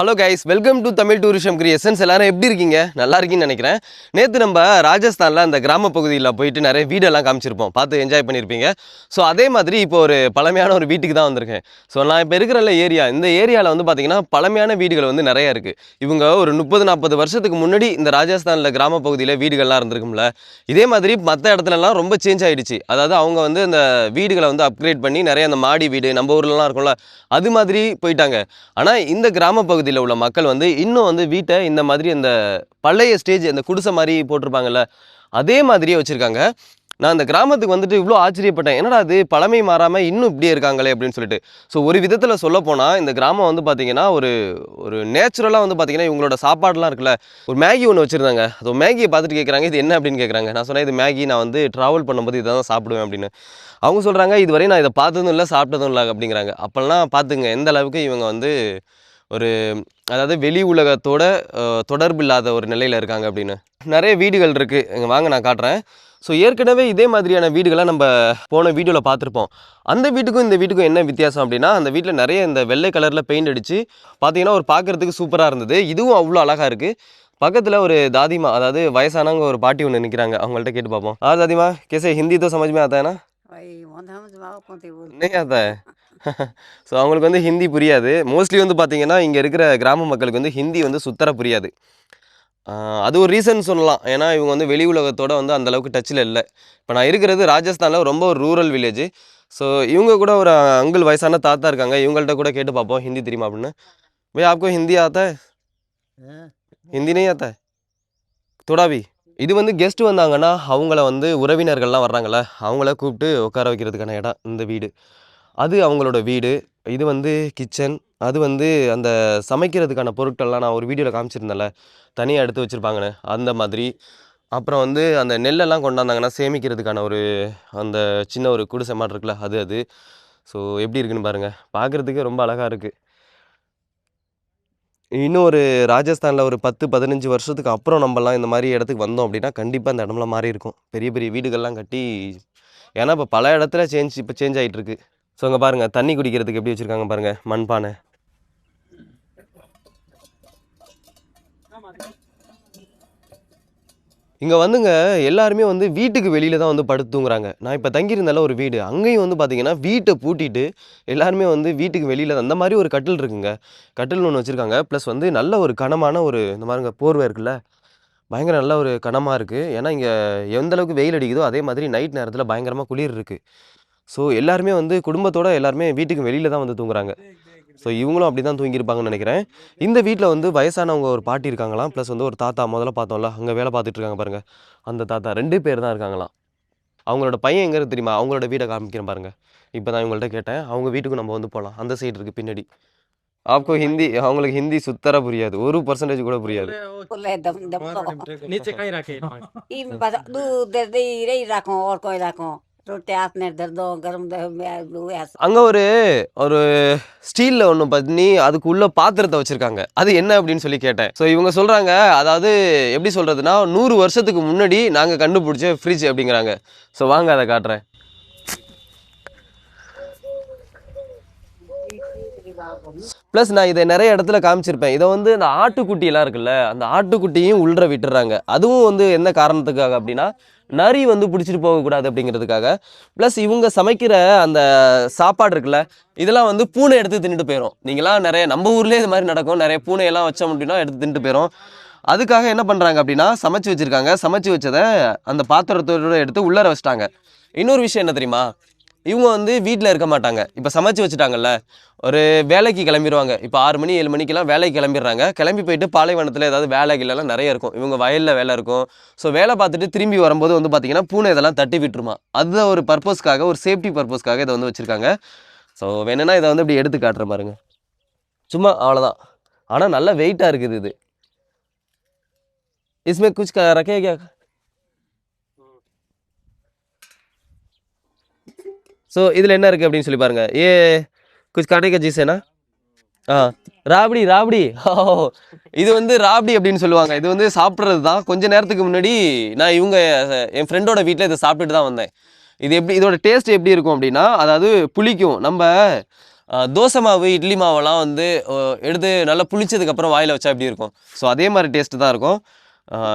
Hello guys, welcome to Tamil tourism creations. எல்லாரும் எப்படி இருக்கீங்க? நல்லா இருக்கீங்கன்னு நினைக்கிறேன். நேற்று நம்ம ராஜஸ்தானில் அந்த கிராம பகுதியில் போயிட்டு நிறைய வீடெல்லாம் காமிச்சிருப்போம், பார்த்து என்ஜாய் பண்ணியிருப்பீங்க. ஸோ அதே மாதிரி இப்போ ஒரு பழமையான ஒரு வீட்டுக்கு தான் வந்திருக்கேன். ஸோ நான் இப்போ இருக்கிற ஏரியா, இந்த ஏரியாவில் வந்து பார்த்தீங்கன்னா பழமையான வீடுகள் வந்து நிறைய இருக்குது. இவங்க ஒரு 30-40 வருஷத்துக்கு முன்னாடி இந்த ராஜஸ்தானில் கிராம பகுதியில் வீடுகள்லாம் இருந்திருக்கும்ல, இதே மாதிரி மற்ற இடத்துலலாம் ரொம்ப சேஞ்ச் ஆகிடுச்சு. அதாவது அவங்க வந்து அந்த வீடுகளை வந்து அப்கிரேட் பண்ணி நிறைய அந்த மாடி வீடு நம்ம ஊர்லலாம் இருக்கும்ல, அது மாதிரி போயிட்டாங்க. ஆனால் இந்த கிராம பகுதியில் உள்ள மக்கள் வந்து இன்னும் வந்து வீட்டை இந்த மாதிரி அந்த பழைய ஸ்டேஜ், அந்த குடிசை மாதிரி போட்டிருப்பாங்கல்ல, அதே மாதிரியே வச்சுருக்காங்க. நான் அந்த கிராமத்துக்கு வந்துட்டு இவ்வளோ ஆச்சரியப்பட்டேன். என்னடா அது பழமை மாறாமல் இன்னும் இப்படியே இருக்காங்களே அப்படின்னு சொல்லிட்டு. ஸோ ஒரு விதத்தில் சொல்ல போனால் இந்த கிராமம் வந்து பார்த்திங்கன்னா ஒரு நேச்சுரலாக வந்து பார்த்திங்கன்னா இவங்களோட சாப்பாடுலாம் இருக்குல்ல, ஒரு மேகி ஒன்று வச்சுருந்தாங்க. அது மேகியை பார்த்துட்டு கேட்குறாங்க, இது என்ன அப்படின்னு கேட்குறாங்க. நான் சொன்னேன், இது மேகி, நான் வந்து ட்ராவல் பண்ணும்போது இதை தான் சாப்பிடுவேன் அப்படின்னு. அவங்க சொல்கிறாங்க, இதுவரை நான் இதை பார்த்ததும் இல்லை சாப்பிட்டதும் இல்லை அப்படிங்கிறாங்க. அப்போல்லாம் பார்த்துங்க எந்த அளவுக்கு இவங்க வந்து ஒரு, அதாவது வெளி உலகத்தோட தொடர்பு இல்லாத ஒரு நிலையில் இருக்காங்க அப்படின்னு. நிறைய வீடுகள் இருக்குது, இங்கே வாங்க நான் காட்டுறேன். ஸோ ஏற்கனவே இதே மாதிரியான வீடுகளை நம்ம போன வீடியோவில் பார்த்துருப்போம். அந்த வீட்டுக்கும் இந்த வீட்டுக்கும் என்ன வித்தியாசம் அப்படின்னா, அந்த வீட்டில் நிறைய இந்த வெள்ளை கலரில் பெயிண்ட் அடித்து பார்த்தீங்கன்னா ஒரு பார்க்குறதுக்கு சூப்பராக இருந்தது. இதுவும் அவ்வளோ அழகாக இருக்குது. பக்கத்தில் ஒரு தாதிமா, அதாவது வயசானவங்க ஒரு பாட்டி ஒன்று நிற்கிறாங்க. அவங்கள்ட்ட கேட்டு பார்ப்போம். தாதிமா கேசே, ஹிந்தி तो समझ में आता है ना? नहीं आता है. ஸோ அவங்களுக்கு வந்து ஹிந்தி புரியாது. மோஸ்ட்லி வந்து பார்த்தீங்கன்னா இங்கே இருக்கிற கிராம மக்களுக்கு வந்து ஹிந்தி வந்து சுத்தர புரியாது. அது ஒரு ரீசன் சொல்லலாம். ஏன்னா இவங்க வந்து வெளி உலகத்தோடு வந்து அந்தளவுக்கு டச்சில் இல்லை. இப்போ நான் இருக்கிறது ராஜஸ்தானில் ரொம்ப ஒரு ரூரல் வில்லேஜ். ஸோ இவங்க கூட ஒரு அங்கிள், வயசான தாத்தா இருக்காங்க. இவங்கள்ட்ட கூட கேட்டு பார்ப்போம் ஹிந்தி தெரியுமா அப்படின்னு. பை ஆப்கோ ஹிந்தி ஆத்தா ஹை? ஹிந்தி नहीं आता है थोड़ा भी? இது வந்து கெஸ்ட் வந்தாங்கன்னா அவங்கள வந்து உறவினர்கள்லாம் வர்றாங்கள்ல, அவங்கள கூப்பிட்டு உட்கார வைக்கிறதுக்கான இடம் இந்த வீடு. அது அவங்களோட வீடு. இது வந்து கிச்சன். அது வந்து அந்த சமைக்கிறதுக்கான பொருட்கள்லாம் நான் ஒரு வீடியோவில் காமிச்சிருந்தேன்ல, தனியாக எடுத்து வச்சுருப்பாங்கன்னு, அந்த மாதிரி. அப்புறம் வந்து அந்த நெல்லெல்லாம் கொண்டாந்தாங்கன்னா சேமிக்கிறதுக்கான ஒரு அந்த சின்ன ஒரு குடிசை மாதிரி இருக்குல்ல, அது. ஸோ எப்படி இருக்குன்னு பாருங்கள், பார்க்குறதுக்கு ரொம்ப அழகாக இருக்குது. இன்னும் ஒரு ராஜஸ்தானில் ஒரு 10-15 வருஷத்துக்கு அப்புறம் நம்மலாம் இந்த மாதிரி இடத்துக்கு வந்தோம் அப்படின்னா கண்டிப்பாக இந்த இடம்லாம் மாறி இருக்கும். பெரிய பெரிய வீடுகள்லாம் கட்டி, ஏன்னா இப்போ பல இடத்துல இப்போ சேஞ்ச் ஆகிட்டு இருக்கு. ஸோ அங்கே பாருங்கள், தண்ணி குடிக்கிறதுக்கு எப்படி வச்சுருக்காங்க பாருங்கள், மண்பானை. இங்கே வந்துங்க எல்லாருமே வந்து வீட்டுக்கு வெளியில் தான் வந்து படுத்து தூங்குறாங்க. நான் இப்போ தங்கியிருந்தால ஒரு வீடு, அங்கேயும் வந்து பார்த்தீங்கன்னா வீட்டை பூட்டிட்டு எல்லாருமே வந்து வீட்டுக்கு வெளியில் அந்த மாதிரி ஒரு கட்டில் இருக்குங்க. கட்டில் ஒன்று வச்சுருக்காங்க. ப்ளஸ் வந்து நல்ல ஒரு கனமான ஒரு இந்த மாதிரிங்க போர்வை இருக்குல்ல, பயங்கர நல்ல ஒரு கனமாக இருக்குது. ஏன்னா இங்கே எந்த அளவுக்கு வெயில் அடிக்குதோ அதே மாதிரி நைட் நேரத்தில் பயங்கரமாக குளிர் இருக்குது. ஸோ எல்லாருமே வந்து குடும்பத்தோடு எல்லாருமே வீட்டுக்கு வெளியில் தான் வந்து தூங்குறாங்க. ஸோ இவங்களும் அப்படி தான் தூங்கியிருப்பாங்கன்னு நினைக்கிறேன். இந்த வீட்டில் வந்து வயசானவங்க ஒரு பாட்டி இருக்காங்களாம். ப்ளஸ் வந்து ஒரு தாத்தா, முதல்ல பார்த்தோம்ல அங்கே வேலை பார்த்துட்டு இருக்காங்க பாருங்கள், அந்த தாத்தா 2 பேர் தான் இருக்காங்களாம். அவங்களோட பையன் எங்கே தெரியுமா? அவங்களோட வீடை காமிக்கிறேன் பாருங்கள். இப்போ தான் இவங்கள்ட்ட கேட்டேன், அவங்க வீட்டுக்கு நம்ம வந்து போகலாம். அந்த சைடு இருக்குது பின்னாடி. आपको हिंदी, அவங்களுக்கு ஹிந்தி சுத்தர புரியாது, 1% கூட புரியாது. அங்க ஒரு ஒரு ஸ்டீல்ல ஒன்று பண்ணி அதுக்குள்ள பாத்திரத்தை வச்சிருக்காங்க. அது என்ன அப்படின்னு சொல்லி கேட்டேன். ஸோ இவங்க சொல்றாங்க, அதாவது எப்படி சொல்றதுன்னா 100 வருஷத்துக்கு முன்னாடி நாங்க கண்டுபிடிச்ச ஃப்ரிட்ஜ் அப்படிங்கிறாங்க. ஸோ வாங்க அதை காட்டுறேன். ப்ளஸ் நான் இதை நிறைய இடத்துல காமிச்சிருப்பேன். இதை வந்து அந்த ஆட்டுக்குட்டியெல்லாம் இருக்குல்ல, அந்த ஆட்டுக்குட்டியும் உள்ள விட்டுறாங்க. அதுவும் வந்து என்ன காரணத்துக்காக அப்படின்னா, நரி வந்து பிடிச்சிட்டு போகக்கூடாது அப்படிங்கிறதுக்காக. ப்ளஸ் இவங்க சமைக்கிற அந்த சாப்பாடு இருக்குல்ல, இதெல்லாம் வந்து பூனை எடுத்து தின்னுட்டு போயிடும். நீங்களாம் நிறைய நம்ம ஊர்லேயே இது மாதிரி நடக்கும். நிறைய பூனையெல்லாம் வச்சோம் அப்படின்னா எடுத்து தின்னுட்டு போயிடும். அதுக்காக என்ன பண்ணுறாங்க அப்படின்னா, சமைச்சு வச்சுருக்காங்க. சமைச்சு வச்சதை அந்த பாத்திரத்தோடு எடுத்து உள்ளர வச்சிட்டாங்க. இன்னொரு விஷயம் என்ன தெரியுமா, இவங்க வந்து வீட்டில் இருக்க மாட்டாங்க. இப்போ சமைச்சு வச்சுட்டாங்கல்ல, ஒரு வேலைக்கு கிளம்பிடுவாங்க. இப்போ 6 மணி 7 மணிக்கெல்லாம் வேலைக்கு கிளம்பிடுறாங்க. கிளம்பி போயிட்டு பாலைவனத்தில் ஏதாவது வேலைகள்லாம் நிறைய இருக்கும். இவங்க வயலில் வேலை இருக்கும். ஸோ வேலை பார்த்துட்டு திரும்பி வரும்போது வந்து பார்த்திங்கன்னா பூனை இதெல்லாம் தட்டி விட்டுருமா. அது ஒரு பர்பஸ்க்காக, ஒரு சேஃப்டி பர்பஸ்க்காக இதை வந்து வச்சுருக்காங்க. ஸோ வேணும்னா இதை வந்து இப்படி எடுத்து காட்டுற பாருங்க, சும்மா அவ்வளோதான். ஆனால் நல்ல வெயிட்டாக இருக்குது இது. इसमें कुछ रखे क्या? ஸோ இதில் என்ன இருக்குது அப்படின்னு சொல்லி பாருங்கள். குச் காட்டே கா ஜீஸ் ராப்டி ராப்டி. இது வந்து ராப்டி அப்படின்னு சொல்லுவாங்க. இது வந்து சாப்பிட்றது தான். கொஞ்ச நேரத்துக்கு முன்னாடி நான் என் ஃப்ரெண்டோட வீட்டில் இதை சாப்பிட்டுட்டு தான் வந்தேன். இது எப்படி, இதோட டேஸ்ட் எப்படி இருக்கும் அப்படின்னா, அதாவது புளிக்கும். நம்ம தோசை மாவு இட்லி மாவெல்லாம் வந்து எடுத்து நல்லா புளிச்சதுக்கப்புறம் வாயில் வச்சா எப்படி இருக்கும், ஸோ அதே மாதிரி டேஸ்ட்டு தான் இருக்கும்.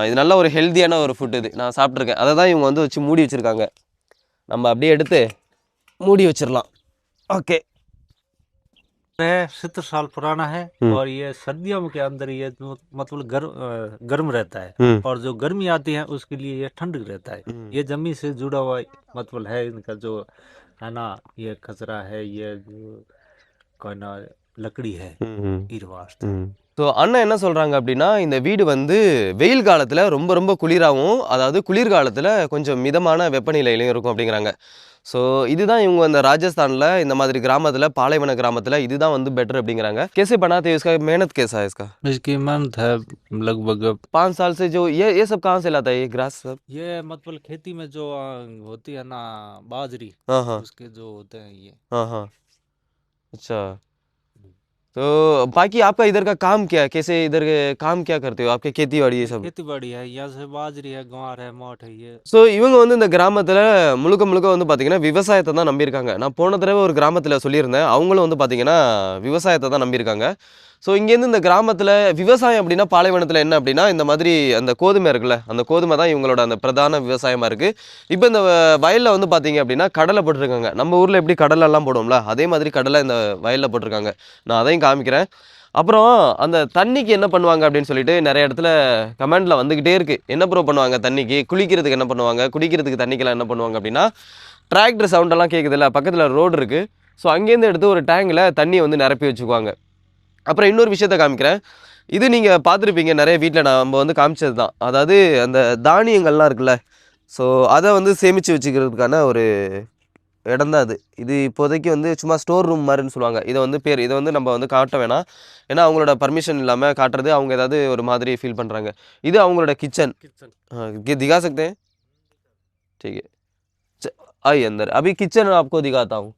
இது நல்ல ஒரு ஹெல்த்தியான ஒரு ஃபுட், இது நான் சாப்பிட்ருக்கேன். அதை தான் இவங்க வந்து வச்சு மூடி வச்சுருக்காங்க. நம்ம அப்படியே எடுத்து மூடி வச்சிடலாம். ஓகே, है 70 साल पुराना है और ये सर्दियों के अंदर ये मतलब गर्म रहता है और जो गर्मी आती है उसके लिए ये ठंड रहता है। ये जमीन से जुड़ा हुआ मतलब है इनका जो है ना, ये खसरा है, ये कोई ना लकड़ी है ईरवास्ट। ஸோ அண்ணன் என்ன சொல்கிறாங்க அப்படின்னா, இந்த வீடு வந்து வெயில் காலத்தில் ரொம்ப ரொம்ப குளிராகவும், அதாவது குளிர்காலத்தில் கொஞ்சம் மிதமான வெப்பநிலையிலையும் இருக்கும் அப்படிங்கிறாங்க. ஸோ இதுதான் இவங்க அந்த ராஜஸ்தானில் இந்த மாதிரி கிராமத்தில், பாலைவன கிராமத்தில் இதுதான் வந்து பெட்டர் அப்படிங்கிறாங்க. कैसे बनाते हैं इसका मेहनत कैसा है इसका? इसकी मेहनत है लगभग 5 साल से जो ये सब कहाँ से लाता है ये ग्रास सब? ये मतलब खेती में जो होती है ना बाजरी, हाँ हाँ उसके जो होते हैं ये। हाँ हाँ, अच्छा। तो बाकी आपका इधर का काम क्या है, कैसे इधर के काम क्या करते हो, आपके खेती बाड़ी ये सब? खेती बाड़ी है, यहाँ से बाजरी है, ग्वार है, मोठ है ये। ஸோ இவங்க வந்து இந்த கிராமத்தில் முழுக்க முழுக்க வந்து பார்த்திங்கன்னா விவசாயத்தை தான் நம்பியிருக்காங்க. நான் போன தடவை ஒரு கிராமத்தில் சொல்லியிருந்தேன், அவங்களும் வந்து பார்த்திங்கன்னா விவசாயத்தை தான் நம்பியிருக்காங்க. ஸோ இங்கேருந்து இந்த கிராமத்தில் விவசாயம் அப்படின்னா, பாலைவனத்தில் என்ன அப்படின்னா இந்த மாதிரி அந்த கோதுமை இருக்குல்ல, அந்த கோதுமை தான் இவங்களோட அந்த பிரதான விவசாயமாக இருக்குது. இப்போ இந்த வயலில் வந்து பார்த்திங்க அப்படின்னா கடலை போட்டிருக்காங்க. நம்ம ஊரில் எப்படி கடலெல்லாம் போடுவோம்ல, அதே மாதிரி கடலை இந்த வயலில் போட்டிருக்காங்க. நான் அதையும் காமிக்கிறேன். அப்புறம் அந்த தண்ணிக்கு என்ன பண்ணுவாங்க அப்படின்னு சொல்லிட்டு நிறைய இடத்துல கமெண்டில் வந்துக்கிட்டே இருக்குது. என்ன ப்ரோ பண்ணுவாங்க தண்ணிக்கு, குளிக்கிறதுக்கு என்ன பண்ணுவாங்க, குடிக்கிறதுக்கு தண்ணிக்கெல்லாம் என்ன பண்ணுவாங்க அப்படின்னா, டிராக்டர் சவுண்டெல்லாம் கேட்குதுல்ல, பக்கத்தில் ரோடு இருக்குது. ஸோ அங்கேருந்து எடுத்து ஒரு டேங்கில் தண்ணியை வந்து நிரப்பி வச்சுக்குவாங்க. அப்புறம் இன்னொரு விஷயத்த காமிக்கிறேன். இது நீங்கள் பார்த்துருப்பீங்க நிறைய வீட்டில், நம்ம வந்து காமிச்சது தான். அதாவது அந்த தானியங்கள்லாம் இருக்குல்ல, ஸோ அதை வந்து சேமித்து வச்சுக்கிறதுக்கான ஒரு இடம் தான் அது. இது இப்போதைக்கு வந்து சும்மா ஸ்டோர் ரூம் மாதிரின்னு சொல்லுவாங்க. இதை வந்து இதை வந்து நம்ம வந்து காட்ட வேணாம், ஏன்னா அவங்களோட பர்மிஷன் இல்லாமல் காட்டுறது அவங்க ஏதாவது ஒரு மாதிரி ஃபீல் பண்ணுறாங்க. இது அவங்களோட கிச்சன். दिखा सकते हैं? ठीक है, आइए अंदर, अभी किचन आपको दिखाता हूँ.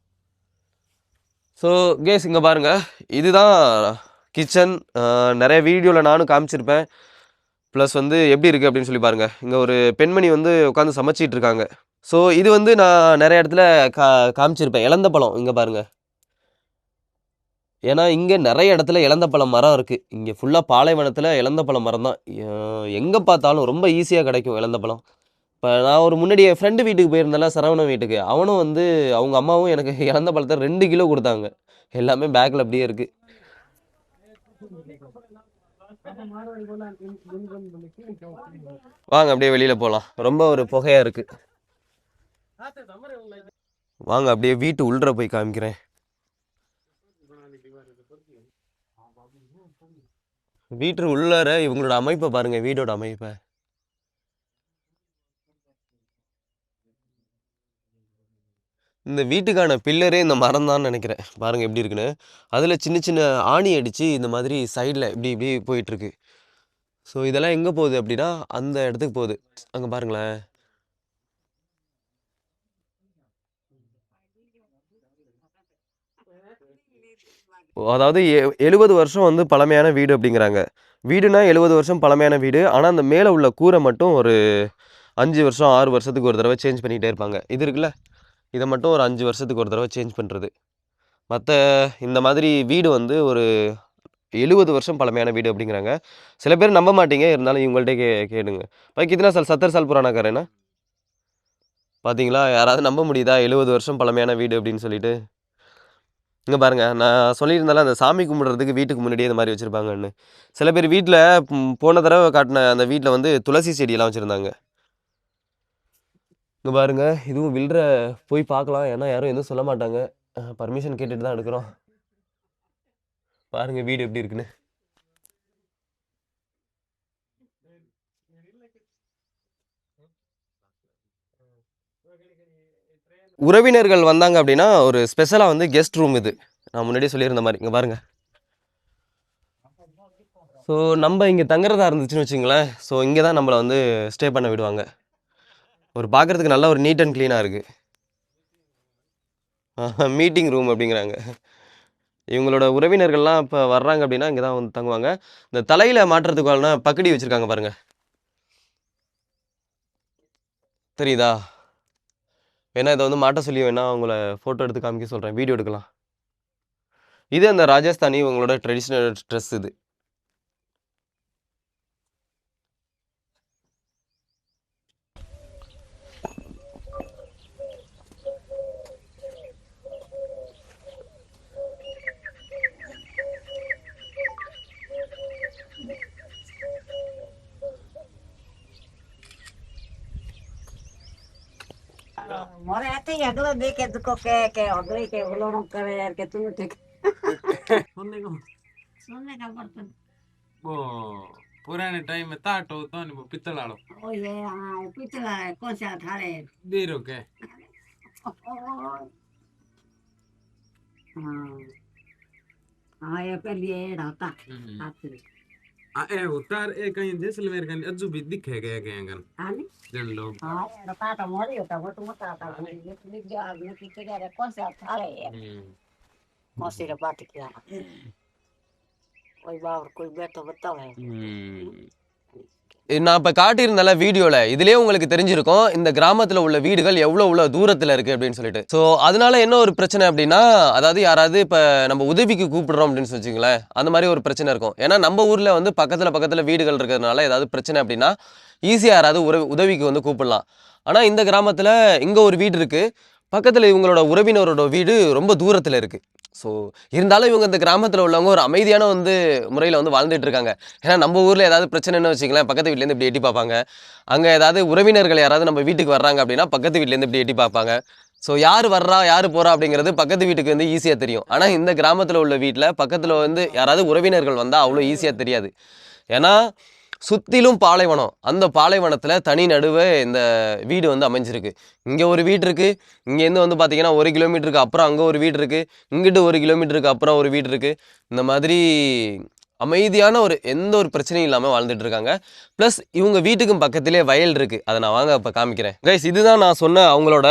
ஸோ கேஸ் இங்கே பாருங்கள், இதுதான் கிச்சன். நிறைய வீடியோவில் நானும் காமிச்சிருப்பேன். ப்ளஸ் வந்து எப்படி இருக்குது அப்படின்னு சொல்லி பாருங்கள். இங்கே ஒரு பெண்மணி வந்து உட்காந்து சமைச்சிட்டு இருக்காங்க. ஸோ இது வந்து நான் நிறைய இடத்துல காமிச்சிருப்பேன், இலந்த பழம். இங்கே பாருங்கள், ஏன்னா இங்கே நிறைய இடத்துல இலந்த பழம் மரம் இருக்குது. இங்கே ஃபுல்லாக பாலைவனத்தில் இலந்த பழம் மரம் தான். எங்கே பார்த்தாலும் ரொம்ப ஈஸியாக கிடைக்கும் இலந்த பழம். இப்போ நான் ஒரு முன்னாடி என் ஃப்ரெண்டு வீட்டுக்கு போயிருந்தேன்ல, சரவணன் வீட்டுக்கு, அவனும் வந்து அவங்க அம்மாவும் எனக்கு இலந்த பழத்தை 2 கிலோ கொடுத்தாங்க. எல்லாமே பேக்கில் அப்படியே இருக்குது. வாங்க அப்படியே வெளியில் போகலாம், ரொம்ப ஒரு புகையாக இருக்குது. வாங்க அப்படியே வீட்டு உள்ள போய் காமிக்கிறேன். வீட்டு உள்ளார இவங்களோட அமைப்பை பாருங்க, வீடோட அமைப்பை. இந்த வீட்டுக்கான பில்லரே இந்த மரம் தான் நினைக்கிறேன். பாருங்க எப்படி இருக்குன்னு. அதில் சின்ன சின்ன ஆணி அடித்து இந்த மாதிரி சைடில் இப்படி இப்படி போயிட்டுருக்கு. ஸோ இதெல்லாம் எங்கே போகுது அப்படின்னா அந்த இடத்துக்கு போகுது. அங்கே பாருங்களேன். அதாவது 70 வருஷம் வந்து பழமையான வீடு அப்படிங்கிறாங்க. வீடுனா 70 வருஷம் பழமையான வீடு. ஆனால் அந்த மேலே உள்ள கூரை மட்டும் ஒரு 5 வருஷம் 6 வருஷத்துக்கு ஒரு தடவை சேஞ்ச் பண்ணிகிட்டே இருப்பாங்க. இது இருக்குல்ல, இதை மட்டும் ஒரு 5 வருஷத்துக்கு ஒரு தடவை சேஞ்ச் பண்ணுறது. மற்ற இந்த மாதிரி வீடு வந்து ஒரு 70 வருஷம் பழமையான வீடு அப்படிங்கிறாங்க. சில பேர் நம்ப மாட்டீங்க, இருந்தாலும் இவங்கள்ட்ட கேளுங்க. பாக்கி கிतना साल 70 साल पुराना घर है ना? பார்த்தீங்களா, யாராவது நம்ப முடியுதா 70 வருஷம் பழமையான வீடு அப்படின்னு சொல்லிட்டு? இங்கே பாருங்கள், நான் சொல்லியிருந்தாலும் அந்த சாமி கும்பிட்றதுக்கு வீட்டுக்கு முன்னாடியே இந்த மாதிரி வச்சுருப்பாங்கன்னு. சில பேர் வீட்டில் போன தடவை காட்டின அந்த வீட்டில் வந்து துளசி செடியெல்லாம் வச்சுருந்தாங்க. இங்கே பாருங்கள், இதுவும் வில்ற போய் பார்க்கலாம், ஏன்னா யாரும் எதுவும் சொல்ல மாட்டாங்க. பர்மிஷன் கேட்டுட்டு தான் எடுக்கிறோம். பாருங்கள் வீடு எப்படி இருக்குன்னு. உறவினர்கள் வந்தாங்க அப்படின்னா ஒரு ஸ்பெஷலாக வந்து கெஸ்ட் ரூம் இது, நான் முன்னாடியே சொல்லியிருந்த மாதிரி. இங்கே பாருங்கள். ஸோ நம்ம இங்கே தங்குறதா இருந்துச்சுன்னு வச்சுங்களேன், ஸோ இங்கே தான் நம்மளை வந்து ஸ்டே பண்ண விடுவாங்க. ஒரு பார்க்குறதுக்கு நல்ல ஒரு நீட் அண்ட் க்ளீனாக இருக்குது. மீட்டிங் ரூம் அப்படிங்கிறாங்க. இவங்களோட உறவினர்கள்லாம் இப்போ வர்றாங்க அப்படின்னா இங்கே தான் வந்து தங்குவாங்க. இந்த தலையில் மாட்டுறதுக்கான பக்கடி வச்சுருக்காங்க பாருங்கள், தெரியுதா? வேணா இதை வந்து மாட்ட சொல்லி வேணா உங்களை ஃபோட்டோ எடுத்து காமிக்க சொல்கிறேன், வீடியோ எடுக்கலாம். இது அந்த ராஜஸ்தானி இவங்களோட ட்ரெடிஷ்னல் ட்ரெஸ் இது. More até agora de que tu que odoi que bolono करे que tu te सुनने को सुनने का बर्तन वो पुराने टाइम में ताट होता नहीं वो पित्तल वाला ओ ये हाँ पितला है कौन सा थारे बीरो के हाँ हाँ ये पहले ये रहता हाथी ए उतार ए कहीं जैसलमेर का अज्जू भी दिखे गए गए गन हाँ नहीं जन लोग हाँ ये रहता तो मोरी होता वो तो मत आता ये लिख जा ये कितने का कौन सा थारे कौन सी बात किया कोई बावर कोई बैठो बताओ है நான் இப்போ காட்டியிருந்தால வீடியோவில் இதுலேயே உங்களுக்கு தெரிஞ்சிருக்கும் இந்த கிராமத்தில் உள்ள வீடுகள் எவ்வளோ தூரத்தில் இருக்குது அப்படின்னு சொல்லிட்டு. ஸோ அதனால என்ன ஒரு பிரச்சனை அப்படின்னா, அதாவது யாராவது இப்போ நம்ம உதவிக்கு கூப்பிடுறோம் அப்படின்னு வச்சுங்களேன், அந்த மாதிரி ஒரு பிரச்சனை இருக்கும். ஏன்னா நம்ம ஊரில் வந்து பக்கத்தில் வீடுகள் இருக்கிறதுனால ஏதாவது பிரச்சனை அப்படின்னா ஈஸியாக யாராவது உதவிக்கு வந்து கூப்பிடலாம். ஆனால் இந்த கிராமத்தில் இங்கே ஒரு வீடு இருக்குது, பக்கத்தில் இவங்களோட உறவினரோட வீடு ரொம்ப தூரத்தில் இருக்குது. ஸோ இருந்தாலும் இவங்க இந்த கிராமத்தில் உள்ளவங்க ஒரு அமைதியான வந்து முறையில் வந்து வாழ்ந்துட்டு இருக்காங்க. ஏன்னா நம்ம ஊரில் ஏதாவது பிரச்சனைன்னு வச்சுக்கலாம், பக்கத்து வீட்டிலேருந்து இப்படி எட்டி பார்ப்பாங்க. அங்கே ஏதாவது உறவினர்கள் யாராவது நம்ம வீட்டுக்கு வர்றாங்க அப்படின்னா பக்கத்து வீட்டிலேருந்து இப்படி எட்டி பார்ப்பாங்க. ஸோ யார் வர்றா யார் போகிறா அப்படிங்கிறது பக்கத்து வீட்டுக்கு வந்து ஈஸியாக தெரியும். ஆனால் இந்த கிராமத்தில் உள்ள வீட்டில் பக்கத்தில் வந்து யாராவது உறவினர்கள் வந்தால் அவ்வளோ ஈஸியாக தெரியாது. ஏன்னா சுற்றிலும் பாலைவனம், அந்த பாலைவனத்தில் தனி நடுவே இந்த வீடு வந்து அமைஞ்சிருக்கு. இங்கே ஒரு வீடு இருக்குது, இங்கேருந்து வந்து பார்த்திங்கன்னா 1 கிலோமீட்டருக்கு அப்புறம் அங்கே ஒரு வீடு இருக்குது, இங்கிட்டு 1 கிலோமீட்டருக்கு அப்புறம் ஒரு வீடு இருக்குது. இந்த மாதிரி அமைதியான எந்த ஒரு பிரச்சனையும் இல்லாமல் வாழ்ந்துட்டு இருக்காங்க. ப்ளஸ் இவங்க வீட்டுக்கும் பக்கத்திலே வயல் இருக்குது, அதை நான் வாங்க இப்போ காமிக்கிறேன். கைஸ் இதுதான் நான் சொன்ன அவங்களோட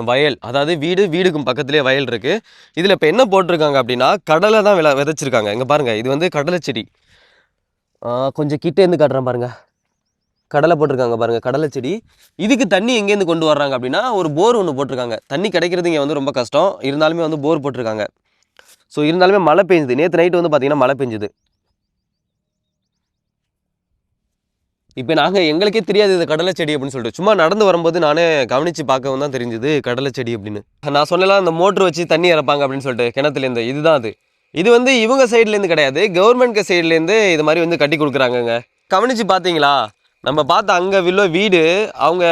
வயல், அதாவது வீடுக்கும் பக்கத்திலே வயல் இருக்குது. இதில் இப்போ என்ன போட்டிருக்காங்க அப்படின்னா கடலை தான் விதைச்சிருக்காங்க. இங்கே பாருங்கள், இது வந்து கடலை செடி. கொஞ்சம் கிட்டேருந்து காட்டுறேன் பாருங்கள், கடலை போட்டிருக்காங்க பாருங்கள், கடலை செடி. இதுக்கு தண்ணி எங்கேருந்து கொண்டு வர்றாங்க அப்படின்னா ஒரு போர் ஒன்று போட்டிருக்காங்க. தண்ணி கிடைக்கிறது இங்கே வந்து ரொம்ப கஷ்டம், இருந்தாலுமே வந்து போர் போட்டிருக்காங்க. ஸோ இருந்தாலுமே மழை பெஞ்சுது, நேற்று நைட்டு வந்து பார்த்திங்கன்னா மழை பெஞ்சுது. இப்போ எங்களுக்கே தெரியாது இது கடலை செடி அப்படின்னு சொல்லிட்டு, சும்மா நடந்து வரும்போது நானே கவனித்து பார்க்கவும் தான் தெரிஞ்சுது கடலை செடி அப்படின்னு. நான் சொல்லலாம் அந்த மோட்ரு வச்சு தண்ணி இறப்பாங்க அப்படின்னு சொல்லிட்டு கிணத்துலேருந்து, இதுதான் அது. இது வந்து இவங்க சைட்லேருந்து கிடையாது, கவர்மெண்ட் சைட்லேருந்து இது மாதிரி வந்து கட்டி கொடுக்குறாங்கங்க. கவனித்து பார்த்தீங்களா, நம்ம பார்த்த அங்கே வீடு அவங்க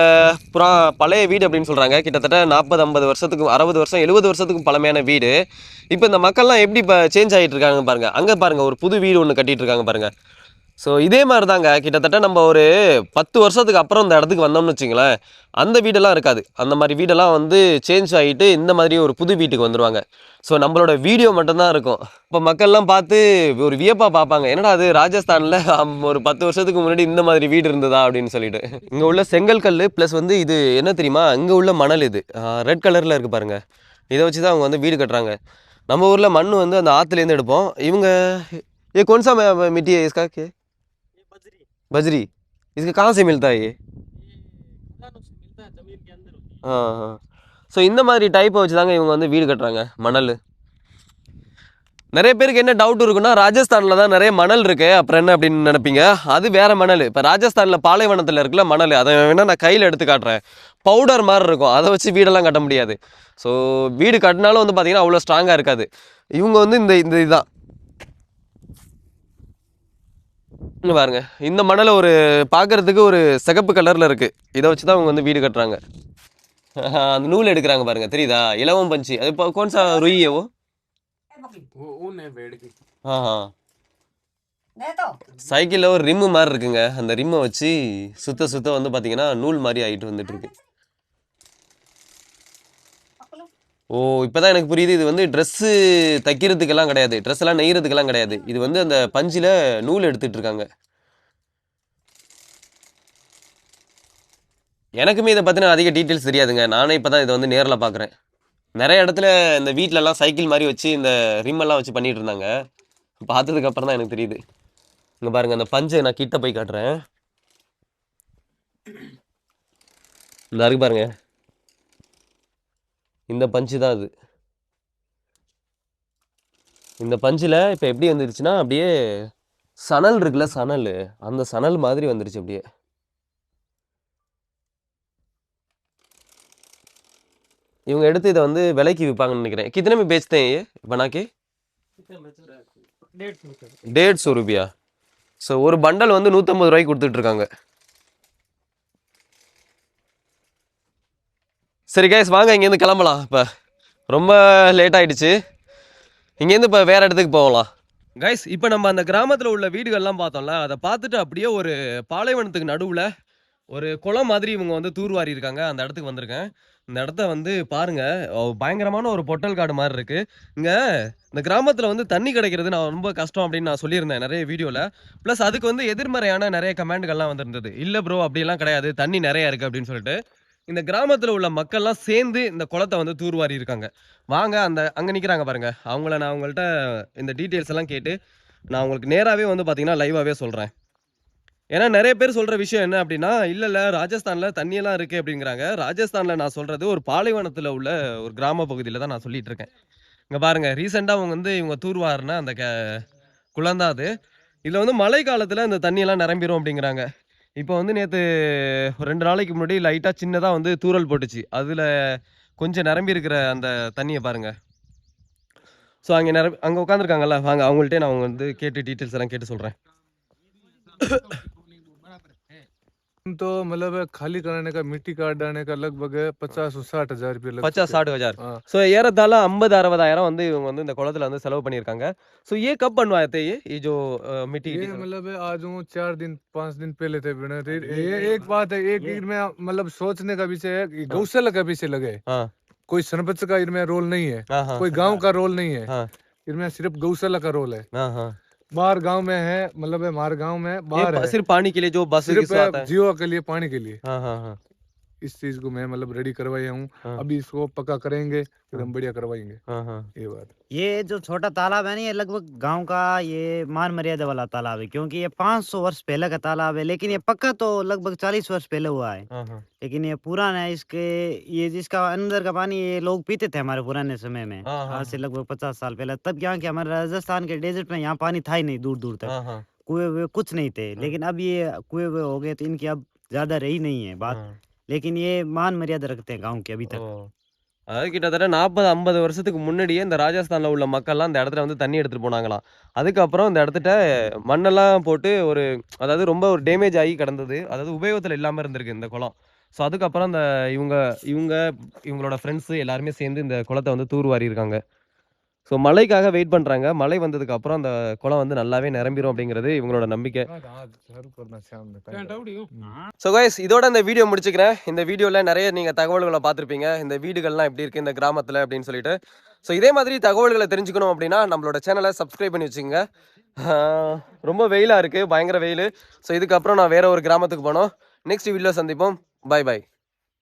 பழைய வீடு அப்படின்னு சொல்கிறாங்க. கிட்டத்தட்ட 40-50 வருஷத்துக்கும் 60 வருஷம் 70 வருஷத்துக்கும் பழமையான வீடு. இப்போ இந்த மக்கள்லாம் எப்படி இப்போ சேஞ்ச் ஆகிட்டு இருக்காங்க பாருங்கள். அங்கே பாருங்கள் ஒரு புது வீடு ஒன்று கட்டிகிட்டு இருக்காங்க பாருங்கள். ஸோ இதே மாதிரி தாங்க கிட்டத்தட்ட நம்ம ஒரு 10 வருஷத்துக்கு அப்புறம் இந்த இடத்துக்கு வந்தோம்னு வச்சுங்களேன், அந்த வீடெல்லாம் இருக்காது. அந்த மாதிரி வீடெல்லாம் வந்து சேஞ்ச் ஆகிட்டு இந்த மாதிரி ஒரு புது வீட்டுக்கு வந்துடுவாங்க. ஸோ நம்மளோட வீடியோ மட்டும்தான் இருக்கும். இப்போ மக்கள்லாம் பார்த்து ஒரு வியப்பாக பார்ப்பாங்க, என்னடா அது ராஜஸ்தானில் ஒரு 10 வருஷத்துக்கு முன்னாடி இந்த மாதிரி வீடு இருந்ததா அப்படின்னு சொல்லிட்டு. இங்கே உள்ள செங்கல் கல் ப்ளஸ் வந்து இது என்ன தெரியுமா, இங்கே உள்ள மணல், இது ரெட் கலரில் இருக்குது பாருங்கள். இதை வச்சு தான் அவங்க வந்து வீடு கட்டுறாங்க. நம்ம ஊரில் மண் வந்து அந்த ஆற்றுலேருந்து எடுப்போம். இவங்க कौन सा मिट्टी है इसका के बजरी, इसका कहाँ से मिलता है ये? हाँ हाँ. ஸோ இந்த மாதிரி டைப்பை வச்சு தாங்க இவங்க வந்து வீடு கட்டுறாங்க. மணல் நிறைய பேருக்கு என்ன டவுட் இருக்குன்னா, ராஜஸ்தானில் தான் நிறைய மணல் இருக்குது, அப்புறம் என்ன அப்படின்னு நினைப்பீங்க. அது வேறு மணல். இப்போ ராஜஸ்தானில் பாலைவனத்தில் இருக்குல்ல மணல், அதை வேணால் நான் கையில் எடுத்து காட்டுறேன். பவுடர் மாதிரி இருக்கும், அதை வச்சு வீடெல்லாம் கட்ட முடியாது. ஸோ வீடு கட்டினாலும் வந்து பார்த்திங்கன்னா அவ்வளோ ஸ்ட்ராங்காக இருக்காது. இவங்க வந்து இந்த இதுதான் பாருங்க, இந்த மணலை ஒரு பார்க்கறதுக்கு ஒரு சிகப்பு கலரில் இருக்குது, இதை வச்சு தான் அவங்க வந்து வீடு கட்டுறாங்க. அந்த நூல் எடுக்கிறாங்க பாருங்க, தெரியுதா, இலவம் பஞ்சு. அது இப்போ कौन सा रुई है वो ऊन है भेड़ की. हाँ हाँ. சைக்கிளில் ஒரு ரிம்மு மாதிரி இருக்குங்க, அந்த ரிம்மை வச்சு சுத்த வந்து பார்த்தீங்கன்னா நூல் மாதிரி ஆகிட்டு வந்துட்டு இருக்கு. ஓ இப்போ தான் எனக்கு புரியுது, இது வந்து ட்ரெஸ்ஸு தைக்கிறதுக்கெல்லாம் கிடையாது, ட்ரெஸ் எல்லாம் நெய்கிறதுக்கெல்லாம் கிடையாது. இது வந்து அந்த பஞ்சில் நூல் எடுத்துகிட்டு இருக்காங்க. எனக்குமே இதை பற்றின அதிக டீட்டெயில்ஸ் தெரியாதுங்க, நானே இப்போ தான் இதை வந்து நேரில் பார்க்குறேன். நிறைய இடத்துல இந்த வீட்டிலலாம் சைக்கிள் மாதிரி வச்சு இந்த ரிம்மெல்லாம் வச்சு பண்ணிகிட்டு இருந்தாங்க, பார்த்ததுக்கப்புறம் தான் எனக்கு தெரியுது. இங்கே பாருங்கள், அந்த பஞ்சை நான் கிட்ட போய் காட்டுறேன். இந்த இருக்கு பாருங்க, இந்த பஞ்சு தான் அது. இந்த பஞ்சில் இப்போ எப்படி வந்துருச்சுன்னா அப்படியே சணல் இருக்குல்ல, சணல், அந்த சணல் மாதிரி வந்துருச்சு அப்படியே. இவங்க எடுத்து இதை வந்து விலைக்கு விற்பாங்கன்னு நினைக்கிறேன். कितने में बेचते हैं ये बना के? 150 रुपया. ஸோ ஒரு பண்டல் வந்து 150 ரூபாய்க்கு கொடுத்துட்டு இருக்காங்க. சரி கைஸ், வாங்க இங்கேருந்து கிளம்பலாம். இப்போ ரொம்ப லேட் ஆகிடுச்சு. இங்கேருந்து இப்போ வேறு இடத்துக்கு போகலாம். கைஸ், இப்போ நம்ம அந்த கிராமத்தில் உள்ள வீடுகள்லாம் பார்த்தோம்ல, அதை பார்த்துட்டு அப்படியே ஒரு பாலைவனத்துக்கு நடுவில் ஒரு குளம் மாதிரி இவங்க வந்து தூர்வாரி இருக்காங்க. அந்த இடத்துக்கு வந்திருக்கேன். இந்த இடத்த வந்து பாருங்க, பயங்கரமான ஒரு பொட்டல் காடு மாதிரி இருக்கு. இங்க இந்த கிராமத்துல வந்து தண்ணி கிடைக்கிறது நான் ரொம்ப கஷ்டம் அப்படின்னு நான் சொல்லியிருந்தேன் நிறைய வீடியோல. ப்ளஸ் அதுக்கு வந்து எதிர்மறையான நிறைய கமெண்ட்கள்லாம் வந்திருந்தது. இல்ல ப்ரோ அப்படிலாம் கிடையாது, தண்ணி நிறைய இருக்கு அப்படின்னு சொல்லிட்டு இந்த கிராமத்துல உள்ள மக்கள்லாம் சேர்ந்து இந்த குளத்தை வந்து தூர்வாரி இருக்காங்க. வாங்க, அங்க நிக்கிறாங்க பாருங்க, நான் அவங்கள்ட்ட இந்த டீட்டெயில்ஸ் எல்லாம் கேட்டு நான் உங்களுக்கு நேராவே வந்து பாத்தீங்கன்னா லைவாவே சொல்றேன். ஏன்னா நிறைய பேர் சொல்ற விஷயம் என்ன அப்படின்னா, இல்ல ராஜஸ்தான்ல தண்ணியெல்லாம் இருக்கு அப்படிங்கிறாங்க. ராஜஸ்தான்ல நான் சொல்றது ஒரு பாலைவனத்துல உள்ள ஒரு கிராம பகுதியில தான் நான் சொல்லிட்டு இருக்கேன். இங்க பாருங்க, ரீசெண்டா அவங்க வந்து இவங்க தூர்வாரின அந்த குளம் தான் அது. இதுல வந்து மழை காலத்துல இந்த தண்ணியெல்லாம் நிரம்பிடும் அப்படிங்கிறாங்க. இப்போ வந்து நேத்து ஒரு 2 நாளைக்கு முன்னாடி லைட்டா சின்னதா வந்து தூறல் போட்டுச்சு. அதுல கொஞ்சம் நிரம்பி இருக்கிற அந்த தண்ணியை பாருங்க. ஸோ அங்க உட்காந்துருக்காங்கல்ல, வாங்க அவங்கள்ட்ட நான் வந்து கேட்டு டீட்டெயில்ஸ் எல்லாம் கேட்டு சொல்றேன். तो मतलब खाली कराने का मिट्टी काट डालने का लगभग 50-60 हजार रुपये लग 50-60 हजार. हाँ। ஸோ ஏறத்தாழ 50-60 வந்து இவங்க வந்து இந்த குளத்துல வந்து செலவு பண்ணியிருக்காங்க. ஸோ ये कब बनवाए थे ये जो मिट्टी ये मतलब आज वो 4 दिन 5 दिन पहले थे बने थे। ये एक बात है, एक में मतलब सोचने का विषय है कि गौशाला का पीछे लगे, हाँ कोई सरपंच का इनमें रोल नहीं है, हाँ हाँ कोई गांव का रोल नहीं है, हाँ इनमें सिर्फ गौशाला का रोल है। हाँ हाँ. बाहर गांव में है, मतलब हमारे गांव में बाहर है, सिर्फ पानी के लिए जो बस सिर्फ आता है. जीवा के लिए, पानी के लिए। हाँ हाँ हाँ इस चीज को मैं मतलब रेडी करवाया हूँ। हाँ. अभी इसको पक्का करेंगे, फिर हम बढ़िया करवाएंगे। हाँ हाँ. ये बात ये जो छोटा तालाब है ना, ये लगभग गांव का ये मान मर्यादा वाला तालाब है, क्योंकि ये 500 वर्ष पहले का तालाब है। लेकिन ये पक्का तो लगभग 40 वर्ष पहले हुआ है, हाँ हाँ. लेकिन ये पुराना है। इसके ये जिसका अंदर का पानी ये लोग पीते थे हमारे पुराने समय में, हाँ, हाँ, आज से लगभग 50 साल पहले। तब क्या कि हमारे राजस्थान के डेजर्ट में यहाँ पानी था ही नहीं, दूर दूर तक हाँ हाँ. कुएं वुएं कुछ नहीं थे। लेकिन अब ये कुएं वुएं हो गए, तो इनकी अब ज्यादा रही नहीं है बात। हाँ. लेकिन ये मान मर्यादा रखते हैं गाँव के अभी तक। ஓ. அதாவது கிட்டத்தட்ட 40-50 வருஷத்துக்கு முன்னாடியே இந்த ராஜஸ்தான்ல உள்ள மக்கள்லாம் இந்த இடத்துல வந்து தண்ணி எடுத்துட்டு போனாங்களாம். அதுக்கப்புறம் இந்த இடத்துட்ட மண்ணெல்லாம் போட்டு அதாவது ரொம்ப ஒரு டேமேஜ் ஆகி கிடந்தது. அதாவது உபயோகத்துல இல்லாம இருந்திருக்கு இந்த குளம். ஸோ அதுக்கப்புறம் இவங்களோட ஃப்ரெண்ட்ஸ் எல்லாருமே சேர்ந்து இந்த குளத்தை வந்து தூர்வாரி இருக்காங்க. ஸோ மழைக்காக வெயிட் பண்றாங்க. மழை வந்ததுக்கு அப்புறம் அந்த குளம் வந்து நல்லாவே நிரம்பிரும் அப்படிங்கிறது இவங்களோட நம்பிக்கை. ஸோ கைஸ், இதோட இந்த வீடியோ முடிச்சுக்கிறேன். இந்த வீடியோவில் நிறைய நீங்கள் தகவல்களை பார்த்துருப்பீங்க, இந்த வீடுகள்லாம் எப்படி இருக்குது இந்த கிராமத்தில் அப்படின்னு சொல்லிட்டு. ஸோ இதே மாதிரி தகவல்களை தெரிஞ்சுக்கணும் அப்படின்னா நம்மளோட சேனலை சப்ஸ்கிரைப் பண்ணி வச்சுக்கோங்க. ரொம்ப வெயிலாக இருக்குது, பயங்கர வெயில். ஸோ இதுக்கப்புறம் நான் வேறு ஒரு கிராமத்துக்கு போனோம். நெக்ஸ்ட் வீடியோவில் சந்திப்போம். Bye by.